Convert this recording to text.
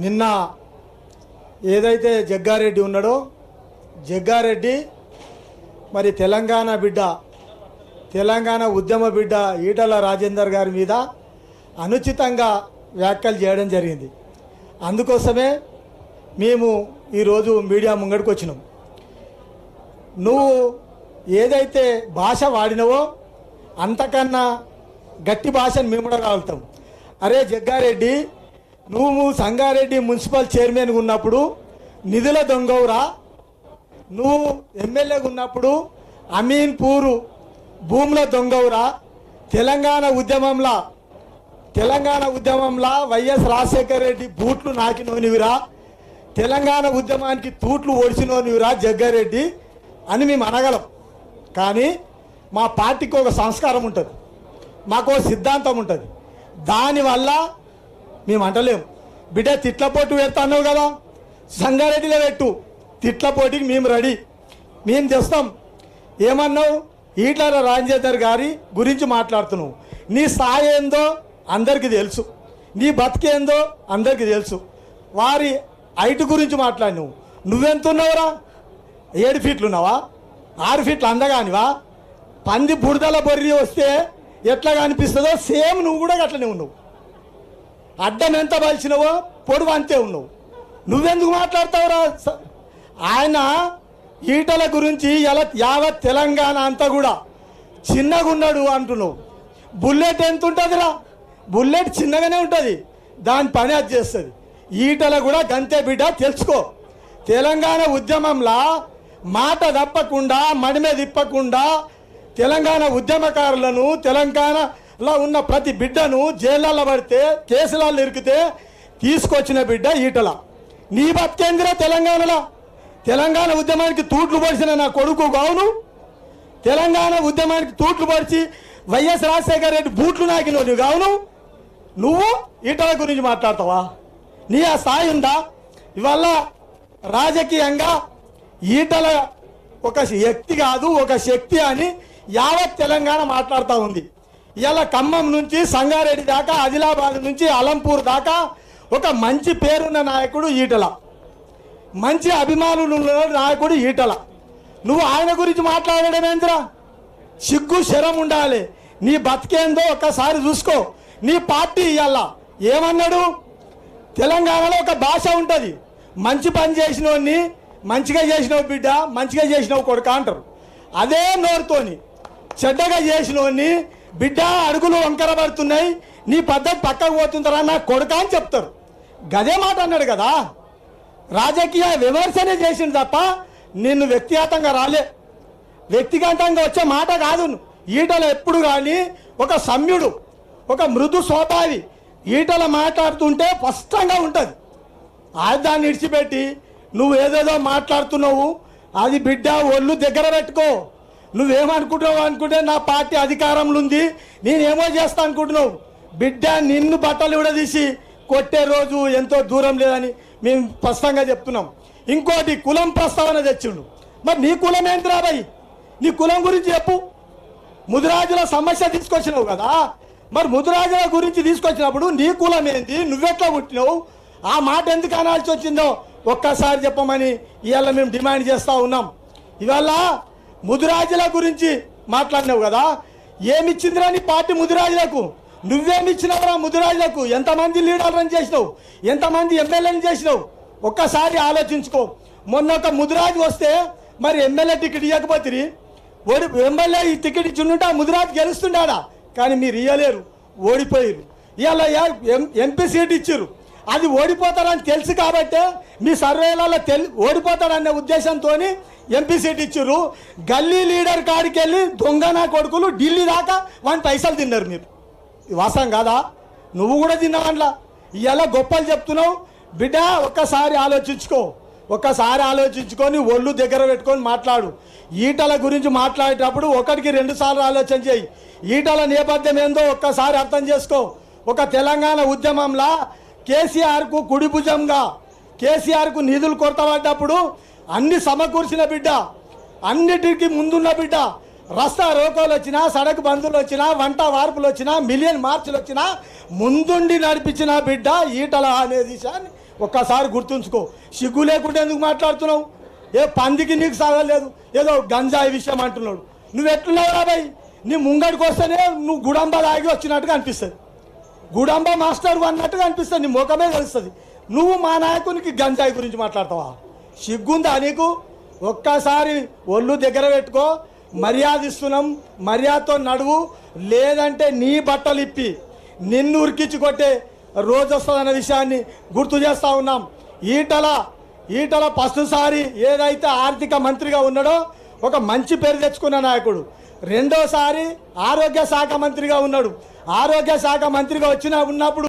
నిన్న ఏదైతే జగ్గారెడ్డి ఉన్నాడో జగ్గారెడ్డి మరి తెలంగాణ బిడ్డ, తెలంగాణ ఉద్యమ బిడ్డ ఈటల రాజేందర్ గారి మీద అనుచితంగా వ్యాఖ్యలు చేయడం జరిగింది. అందుకోసమే మేము ఈరోజు మీడియా ముంగడికి వచ్చినాం. నువ్వు ఏదైతే భాష వాడినవో అంతకన్నా గట్టి భాషను మేము కూడా కాలుతాం. అరే జగ్గారెడ్డి, నువ్వు సంగారెడ్డి మున్సిపల్ చైర్మన్గా ఉన్నప్పుడు నిధుల దొంగవురా, నువ్వు ఎమ్మెల్యేగా ఉన్నప్పుడు అమీన్పూరు భూముల దొంగవురా, తెలంగాణ ఉద్యమంలో వైఎస్ రాజశేఖర రెడ్డి బూట్లు నాకినోనివిరా, తెలంగాణ ఉద్యమానికి తూట్లు ఓడిసినోనివిరా జగ్గారెడ్డి అని మేము అనగలం. కానీ మా పార్టీకి ఒక సంస్కారం ఉంటుంది, మాకు సిద్ధాంతం ఉంటుంది. దానివల్ల మేము అంటలేము. బిడ్డ తిట్లపోటు పెడతాన్నావు కదా, సంగారెడ్డిలో పెట్టు, తిట్లపోటీకి మేము రెడీ, మేము తెస్తాం. ఏమన్నావు? ఈటల రాజేందర్ గారి గురించి మాట్లాడుతున్నావు. నీ స్థాయి ఏందో అందరికీ తెలుసు, నీ బతికేందో అందరికీ తెలుసు. వారి హైట్ గురించి మాట్లాడినావు. నువ్వెంతున్నావురా? 7 ఫీట్లు ఉన్నావా? 6 ఫీట్లు అందగానివా? పంది బురదల బొర్రి వస్తే ఎట్లా కనిపిస్తుందో సేమ్ నువ్వు కూడా అట్లనే ఉన్నావు. అడ్డం ఎంత బలిసినవో పొడువు అంతే ఉన్నావు. నువ్వెందుకు మాట్లాడతావురా? ఆయన ఈటల గురించి యావత్ తెలంగాణ అంతా కూడా చిన్నగా ఉన్నాడు అంటున్నావు. బుల్లెట్ ఎంత ఉంటుందిరా? బుల్లెట్ చిన్నగానే ఉంటుంది, దాని పని అది చేస్తుంది. ఈటల కూడా గంతే బిడ్డ, తెలుసుకో. తెలంగాణ ఉద్యమంలో మాట తప్పకుండా మడిమే తిప్పకుండా తెలంగాణ ఉద్యమకారులను, తెలంగాణలో ఉన్న ప్రతి బిడ్డను జైళ్ళల్లో పడితే కేసులలో ఇరికితే తీసుకొచ్చిన బిడ్డ ఈటల. నీ బతికేందిరా తెలంగాణలో? తెలంగాణ ఉద్యమానికి తూట్లు పొడిచిన నా కొడుకు కావును, తెలంగాణ ఉద్యమానికి తూట్లు పొడిచి వైఎస్ రాజశేఖర రెడ్డి బూట్లు నాకినోడు కావును. నువ్వు ఈటల గురించి మాట్లాడతావా? నీ ఆ స్థాయి ఉందా? ఇవాళ రాజకీయంగా ఈటల ఒక వ్యక్తి కాదు, ఒక శక్తి అని యావత్ తెలంగాణ మాట్లాడుతూ ఉంది. ఇలా ఖమ్మం నుంచి సంగారెడ్డి దాకా, ఆదిలాబాద్ నుంచి అలంపూర్ దాకా ఒక మంచి పేరున్న నాయకుడు ఈటల, మంచి అభిమానులు ఉన్న నాయకుడు ఈటల. నువ్వు ఆయన గురించి మాట్లాడడం ఏంద్రా? సిగ్గు శరం ఉండాలి. నీ బతికేందో ఒక్కసారి చూసుకో. నీ పార్టీ ఇవాళ ఏమన్నాడు? తెలంగాణలో ఒక భాష ఉంటుంది, మంచి పని చేసినోడిని మంచిగా చేసినావు బిడ్డ, మంచిగా చేసినావు కొడుక అంటారు. అదే నోరుతోని చెడ్డగా చేసినోడిని బిడ్డ అడుగులు వంకర పడుతున్నాయి, నీ పద్ధతి పక్కకు పోతుంటారా నా కొడుక అని చెప్తారు. గదే మాట అన్నాడు కదా. రాజకీయ విమర్శనే చేసింది తప్ప నిన్ను వ్యక్తిగతంగా రాలే, వ్యక్తిగతంగా వచ్చే మాట కాదు. ఈటల ఎప్పుడు కానీ ఒక సమ్యుడు, ఒక మృదు స్వభావి. ఈటల మాట్లాడుతుంటే స్పష్టంగా ఉంటుంది. దాన్ని విడిచిపెట్టి నువ్వు ఏదేదో మాట్లాడుతున్నావు. అది బిడ్డ ఒళ్ళు దగ్గర పెట్టుకో. నువ్వేమనుకుంటున్నావు అనుకుంటే నా పార్టీ అధికారంలో ఉంది, నేనేమో చేస్తా అనుకుంటున్నావు. బిడ్డ నిన్ను బట్టలు విడదీసి కొట్టే రోజు ఎంతో దూరం లేదని మేము స్పష్టంగా చెప్తున్నాం. ఇంకోటి, కులం ప్రస్తావన తెచ్చిండు. మరి నీ కులం ఏంటి రాబాయి? నీ కులం గురించి చెప్పు. ముదిరాజుల సమస్య తీసుకొచ్చినావు కదా, మరి ముదిరాజుల గురించి తీసుకొచ్చినప్పుడు నీ కులం ఏంటి, నువ్వెట్లా పుట్టినావు, ఆ మాట ఎందుకు అనాల్సి వచ్చిందో ఒక్కసారి చెప్పమని ఇవాళ మేము డిమాండ్ చేస్తూ ఉన్నాం. ఇవాళ ముదిరాజుల గురించి మాట్లాడినావు కదా, ఏమిచ్చిందిరా నీ పార్టీ ముదిరాజులకు? నువ్వేమిచ్చినావురా ముదిరాజులకు? ఎంతమంది లీడర్లను చేసినావు, ఎంతమంది ఎమ్మెల్యేలను చేసినావు? ఒక్కసారి ఆలోచించుకో. మొన్న ఒక ముదిరాజు వస్తే మరి ఎమ్మెల్యే టికెట్ ఇవ్వకపోతే ఎమ్మెల్యే ఈ టికెట్ ఇచ్చిండుంటే ఆ ముదిరాజు గెలుస్తుండాడా? కానీ మీరు ఇవ్వలేరు, ఓడిపోయారు. ఇవాళ ఎంపీ సీట్ ఇచ్చారు, అది ఓడిపోతారని తెలుసు కాబట్టే మీ సర్వేలలో ఓడిపోతారనే ఉద్దేశంతో ఎంపీ సీట్ ఇచ్చారు. గల్లీ లీడర్ కాడికి వెళ్ళి దొంగ నా కొడుకులు ఢిల్లీ దాకా వాని పైసలు తిన్నారు. మీరు వాసం కాదా? నువ్వు కూడా తిన్నావట్లా. ఇవాళ గొప్పలు చెప్తున్నావు. బిడ్డ ఒక్కసారి ఆలోచించుకో, ఒక్కసారి ఆలోచించుకొని ఒళ్ళు దగ్గర పెట్టుకొని మాట్లాడు. ఈటల గురించి మాట్లాడేటప్పుడు 1కి 2 సార్లు ఆలోచన చేయి. ఈటల నేపథ్యం ఏందో ఒక్కసారి అర్థం చేసుకో. ఒక తెలంగాణ ఉద్యమంలో కేసీఆర్కు కుడి భుజంగా, కేసీఆర్కు నిధులు కొరతపడ్డప్పుడు అన్ని సమకూర్చిన బిడ్డ, అన్నిటికీ ముందున్న బిడ్డ. రస్తా రోకోలు వచ్చినా, సడక్ బంధువులు వచ్చినా, వంట వార్పులు వచ్చినా, మిలియన్ మార్చులు వచ్చినా ముందుండి నడిపించిన బిడ్డ ఈటల అనే విషయాన్ని ఒక్కసారి గుర్తుంచుకో. సిగ్గు లేకుండా ఎందుకు మాట్లాడుతున్నావు? ఏ పందికి నీకు సాగలేదు, ఏదో గంజాయి విషయం అంటున్నాడు. నువ్వు ఎట్లున్నావు రాబాయ్? నీ ముంగడికి వస్తేనే నువ్వు గుడంబ దాగి వచ్చినట్టుగా అనిపిస్తుంది, గుడంబ మాస్టర్ అన్నట్టుగా అనిపిస్తుంది, నీ ముఖమే తెలుస్తుంది. నువ్వు మా నాయకునికి గంజాయి గురించి మాట్లాడతావా? సిగ్గుందా నీకు? ఒక్కసారి ఒళ్ళు దగ్గర పెట్టుకో. మర్యాద ఇస్తున్నాం, మర్యాదతో నడువు, లేదంటే నీ బట్టలు ఇప్పి నిన్ను ఉరికించి కొట్టే రోజు వస్తుందన్న విషయాన్ని గుర్తు చేస్తూ ఉన్నాం. ఈటల ఫస్ట్సారి ఏదైతే ఆర్థిక మంత్రిగా ఉన్నాడో ఒక మంచి పేరు తెచ్చుకున్న నాయకుడు. రెండోసారి ఆరోగ్య శాఖ మంత్రిగా ఉన్నాడు. ఆరోగ్య శాఖ మంత్రిగా ఉన్నప్పుడు